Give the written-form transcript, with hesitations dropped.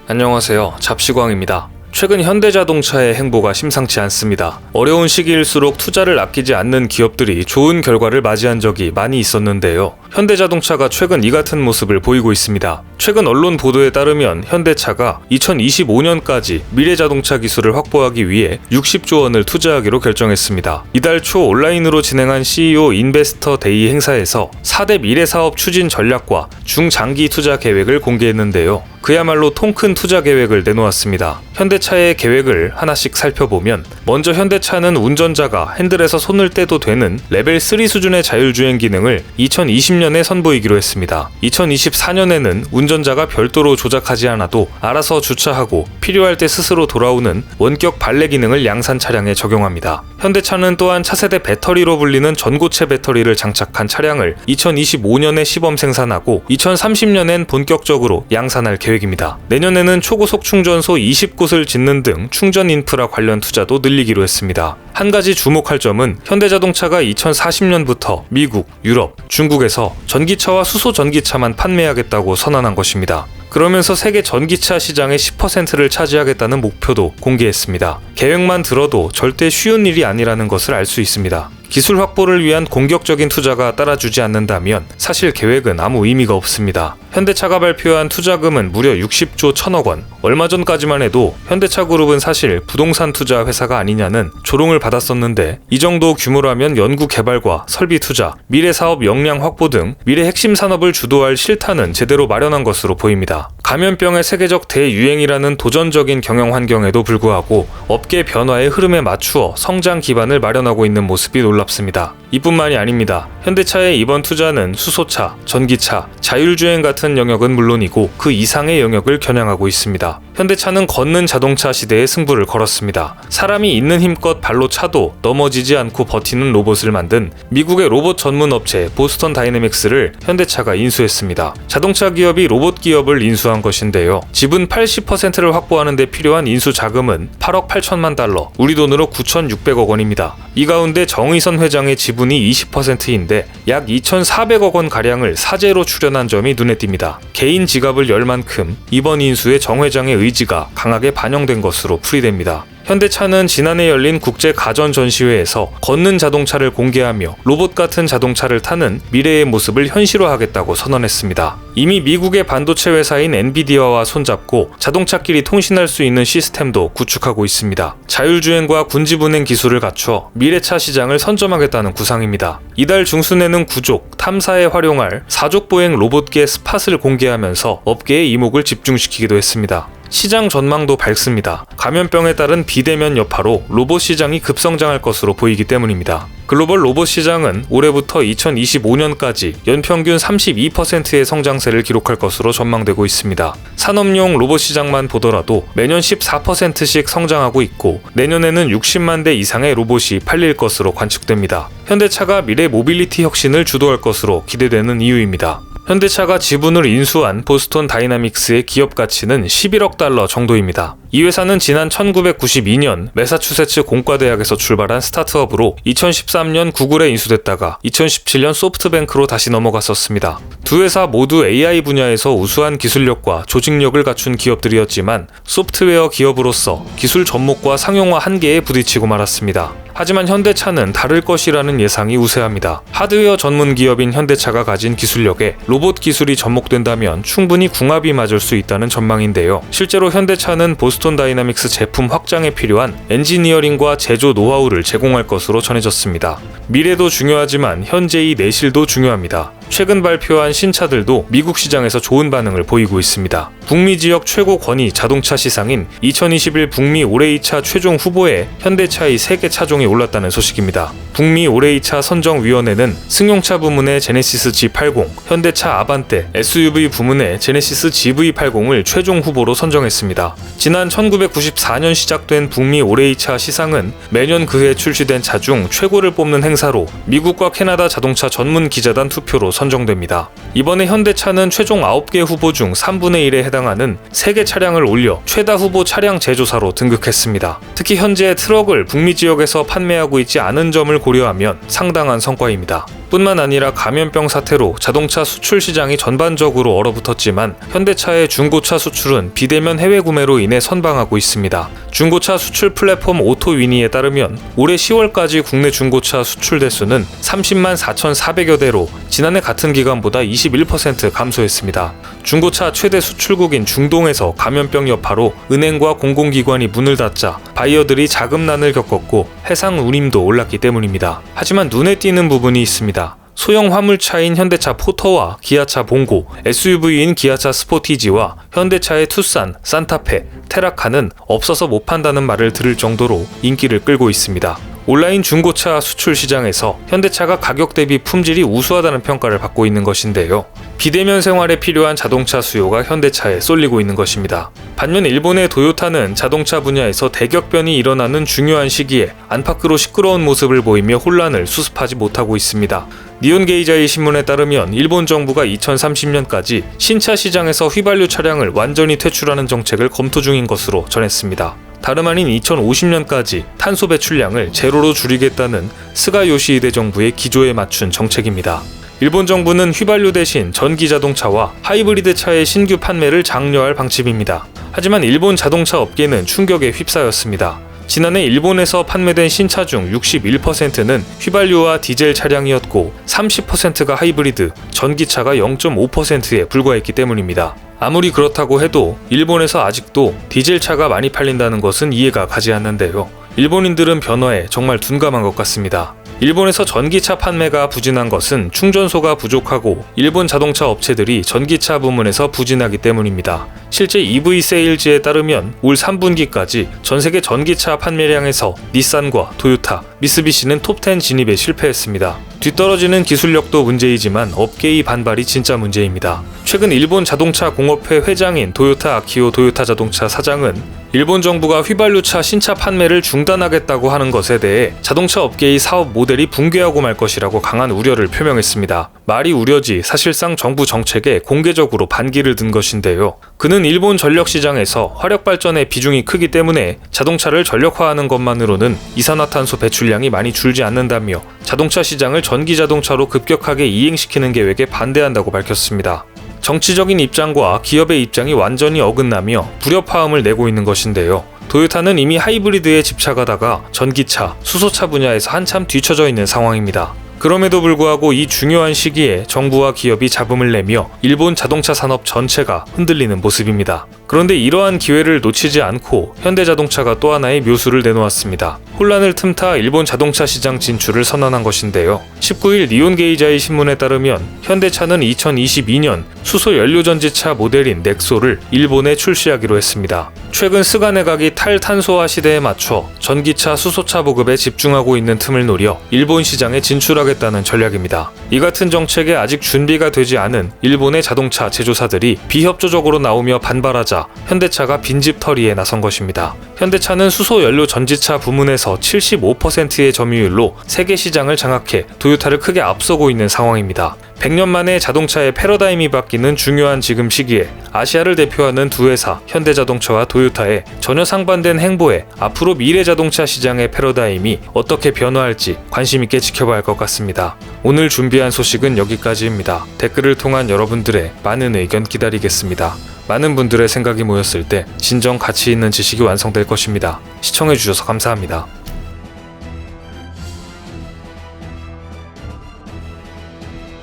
안녕하세요. 잡시광입니다. 최근 현대자동차의 행보가 심상치 않습니다. 어려운 시기일수록 투자를 아끼지 않는 기업들이 좋은 결과를 맞이한 적이 많이 있었는데요. 현대자동차가 최근 이 같은 모습을 보이고 있습니다. 최근 언론 보도에 따르면 현대차가 2025년까지 미래자동차 기술을 확보하기 위해 60조 원을 투자하기로 결정했습니다. 이달 초 온라인으로 진행한 CEO 인베스터 데이 행사에서 4대 미래사업 추진 전략과 중장기 투자 계획을 공개했는데요. 그야말로 통 큰 투자 계획을 내놓았습니다. 현대차의 계획을 하나씩 살펴보면 먼저 현대차는 운전자가 핸들에서 손을 떼도 되는 레벨 3 수준의 자율주행 기능을 2020년에 선보이기로 했습니다. 2024년에는 운전자가 별도로 조작하지 않아도 알아서 주차하고 필요할 때 스스로 돌아오는 원격 발레 기능을 양산 차량에 적용합니다. 현대차는 또한 차세대 배터리로 불리는 전고체 배터리를 장착한 차량을 2025년에 시범 생산하고 2030년엔 본격적으로 양산할 계획입니다. 내년에는 초고속 충전소 20곳을 짓는 등 충전 인프라 관련 투자도 늘리기로 했습니다. 한 가지 주목할 점은 현대자동차가 2040년부터 미국, 유럽, 중국에서 전기차와 수소 전기차만 판매하겠다고 선언한 것입니다. 그러면서 세계 전기차 시장의 10%를 차지하겠다는 목표도 공개했습니다. 계획만 들어도 절대 쉬운 일이 아니라는 것을 알 수 있습니다. 기술 확보를 위한 공격적인 투자가 따라주지 않는다면 사실 계획은 아무 의미가 없습니다. 현대차가 발표한 투자금은 무려 60조 1천억 원. 얼마 전까지만 해도 현대차 그룹은 사실 부동산 투자 회사가 아니냐는 조롱을 받았었는데 이 정도 규모라면 연구 개발과 설비 투자, 미래 사업 역량 확보 등 미래 핵심 산업을 주도할 실탄은 제대로 마련한 것으로 보입니다. 감염병의 세계적 대유행이라는 도전적인 경영 환경에도 불구하고 업계 변화의 흐름에 맞추어 성장 기반을 마련하고 있는 모습이 놀랍습니다. 이뿐만이 아닙니다. 현대차의 이번 투자는 수소차, 전기차, 자율주행 같은 영역은 물론이고 그 이상의 영역을 겨냥하고 있습니다. 현대차는 걷는 자동차 시대에 승부를 걸었습니다. 사람이 있는 힘껏 발로 차도 넘어지지 않고 버티는 로봇을 만든 미국의 로봇 전문 업체 보스턴 다이내믹스를 현대차가 인수했습니다. 자동차 기업이 로봇 기업을 인수한 것인데요. 지분 80%를 확보하는 데 필요한 인수 자금은 8억 8천만 달러, 우리 돈으로 9,600억 원입니다. 이 가운데 정의선 회장의 지분이 20%인데 약 2,400억 원 가량을 사재로 출연한 점이 눈에 띕니다. 개인 지갑을 열 만큼 이번 인수에 정 회장의 의지가 강하게 반영된 것으로 풀이됩니다. 현대차는 지난해 열린 국제 가전 전시회에서 걷는 자동차를 공개하며 로봇 같은 자동차를 타는 미래의 모습을 현실화하겠다고 선언했습니다. 이미 미국의 반도체 회사인 엔비디아와 손잡고 자동차끼리 통신할 수 있는 시스템도 구축하고 있습니다. 자율주행과 군지분행 기술을 갖춰 미래차 시장을 선점하겠다는 구상입니다. 이달 중순에는 구족, 탐사에 활용할 사족보행 로봇계 스팟을 공개하면서 업계의 이목을 집중시키기도 했습니다. 시장 전망도 밝습니다. 감염병에 따른 비대면 여파로 로봇 시장이 급성장할 것으로 보이기 때문입니다. 글로벌 로봇 시장은 올해부터 2025년까지 연평균 32%의 성장세를 기록할 것으로 전망되고 있습니다. 산업용 로봇 시장만 보더라도 매년 14%씩 성장하고 있고 내년에는 60만 대 이상의 로봇이 팔릴 것으로 관측됩니다. 현대차가 미래 모빌리티 혁신을 주도할 것으로 기대되는 이유입니다. 현대차가 지분을 인수한 보스턴 다이나믹스의 기업 가치는 11억 달러 정도입니다. 이 회사는 지난 1992년 매사추세츠 공과대학에서 출발한 스타트업으로 2013년 구글에 인수됐다가 2017년 소프트뱅크로 다시 넘어갔었습니다. 두 회사 모두 AI 분야에서 우수한 기술력과 조직력을 갖춘 기업들이었지만 소프트웨어 기업으로서 기술 접목과 상용화 한계에 부딪히고 말았습니다. 하지만 현대차는 다를 것이라는 예상이 우세합니다. 하드웨어 전문 기업인 현대차가 가진 기술력에 로봇 기술이 접목된다면 충분히 궁합이 맞을 수 있다는 전망인데요. 실제로 현대차는 보스턴 다이나믹스 제품 확장에 필요한 엔지니어링과 제조 노하우를 제공할 것으로 전해졌습니다. 미래도 중요하지만 현재의 내실도 중요합니다. 최근 발표한 신차들도 미국 시장에서 좋은 반응을 보이고 있습니다. 북미 지역 최고 권위 자동차 시상인 2021 북미 올해이차 최종 후보에 현대차의 3개 차종이 올랐다는 소식입니다. 북미 올해이차 선정위원회는 승용차 부문의 제네시스 G80, 현대차 아반떼, SUV 부문의 제네시스 GV80을 최종 후보로 선정했습니다. 지난 1994년 시작된 북미 올해이차 시상은 매년 그해 출시된 차 중 최고를 뽑는 행사로 미국과 캐나다 자동차 전문 기자단 투표로 선정됩니다. 이번에 현대차는 최종 9개 후보 중 3분의 1에 해당하는 3개 차량을 올려 최다 후보 차량 제조사로 등극했습니다. 특히 현재 트럭을 북미 지역에서 판매하고 있지 않은 점을 고려하면 상당한 성과입니다. 뿐만 아니라 감염병 사태로 자동차 수출 시장이 전반적으로 얼어붙었지만 현대차의 중고차 수출은 비대면 해외 구매로 인해 선방하고 있습니다. 중고차 수출 플랫폼 오토위니에 따르면 올해 10월까지 국내 중고차 수출 대수는 30만 4,400여 대로 지난해 같은 기간보다 21% 감소했습니다. 중고차 최대 수출국인 중동에서 감염병 여파로 은행과 공공기관이 문을 닫자 바이어들이 자금난을 겪었고 해상 운임도 올랐기 때문입니다. 하지만 눈에 띄는 부분이 있습니다. 소형 화물차인 현대차 포터와 기아차 봉고, SUV인 기아차 스포티지와 현대차의 투싼, 산타페, 테라카는 없어서 못 판다는 말을 들을 정도로 인기를 끌고 있습니다. 온라인 중고차 수출 시장에서 현대차가 가격 대비 품질이 우수하다는 평가를 받고 있는 것인데요. 비대면 생활에 필요한 자동차 수요가 현대차에 쏠리고 있는 것입니다. 반면 일본의 도요타는 자동차 분야에서 대격변이 일어나는 중요한 시기에 안팎으로 시끄러운 모습을 보이며 혼란을 수습하지 못하고 있습니다. 니온게이자이 신문에 따르면 일본 정부가 2030년까지 신차 시장에서 휘발유 차량을 완전히 퇴출하는 정책을 검토 중인 것으로 전했습니다. 다름 아닌 2050년까지 탄소 배출량을 제로로 줄이겠다는 스가 요시히데 정부의 기조에 맞춘 정책입니다. 일본 정부는 휘발유 대신 전기 자동차와 하이브리드 차의 신규 판매를 장려할 방침입니다. 하지만 일본 자동차 업계는 충격에 휩싸였습니다. 지난해 일본에서 판매된 신차 중 61%는 휘발유와 디젤 차량이었고 30%가 하이브리드, 전기차가 0.5%에 불과했기 때문입니다. 아무리 그렇다고 해도 일본에서 아직도 디젤차가 많이 팔린다는 것은 이해가 가지 않는데요. 일본인들은 변화에 정말 둔감한 것 같습니다. 일본에서 전기차 판매가 부진한 것은 충전소가 부족하고 일본 자동차 업체들이 전기차 부문에서 부진하기 때문입니다. 실제 EV 세일즈에 따르면 올 3분기까지 전세계 전기차 판매량에서 닛산과 토요타, 미쓰비시는 톱10 진입에 실패했습니다. 뒤떨어지는 기술력도 문제이지만 업계의 반발이 진짜 문제입니다. 최근 일본 자동차 공업회 회장인 도요타 아키오 도요타 자동차 사장은 일본 정부가 휘발유차 신차 판매를 중단하겠다고 하는 것에 대해 자동차 업계의 사업 모델이 붕괴하고 말 것이라고 강한 우려를 표명했습니다. 말이 우려지 사실상 정부 정책에 공개적으로 반기를 든 것인데요. 그는 일본 전력 시장에서 화력 발전의 비중이 크기 때문에 자동차를 전력화하는 것만으로는 이산화탄소 배출량이 많이 줄지 않는다며 자동차 시장을 전기 자동차로 급격하게 이행시키는 계획에 반대한다고 밝혔습니다. 정치적인 입장과 기업의 입장이 완전히 어긋나며 불협화음을 내고 있는 것인데요. 도요타는 이미 하이브리드에 집착하다가 전기차, 수소차 분야에서 한참 뒤처져 있는 상황입니다. 그럼에도 불구하고 이 중요한 시기에 정부와 기업이 잡음을 내며 일본 자동차 산업 전체가 흔들리는 모습입니다. 그런데 이러한 기회를 놓치지 않고 현대자동차가 또 하나의 묘수를 내놓았습니다. 혼란을 틈타 일본 자동차 시장 진출을 선언한 것인데요. 19일 니온게이자이 신문에 따르면 현대차는 2022년 수소 연료전지차 모델인 넥소를 일본에 출시하기로 했습니다. 최근 스가 내각이 탈탄소화 시대에 맞춰 전기차, 수소차 보급에 집중하고 있는 틈을 노려 일본 시장에 진출하겠다는 전략입니다. 이 같은 정책에 아직 준비가 되지 않은 일본의 자동차 제조사들이 비협조적으로 나오며 반발하자 현대차가 빈집털이에 나선 것입니다. 현대차는 수소 연료 전지차 부문에서 75%의 점유율로 세계 시장을 장악해 도요타를 크게 앞서고 있는 상황입니다. 100년 만에 자동차의 패러다임이 바뀌는 중요한 지금 시기에 아시아를 대표하는 두 회사 현대자동차와 도요타의 전혀 상반된 행보에 앞으로 미래 자동차 시장의 패러다임이 어떻게 변화할지 관심 있게 지켜봐야 할 것 같습니다. 오늘 준비한 소식은 여기까지입니다. 댓글을 통한 여러분들의 많은 의견 기다리겠습니다. 많은 분들의 생각이 모였을 때 진정 가치 있는 지식이 완성될 것입니다. 시청해주셔서 감사합니다.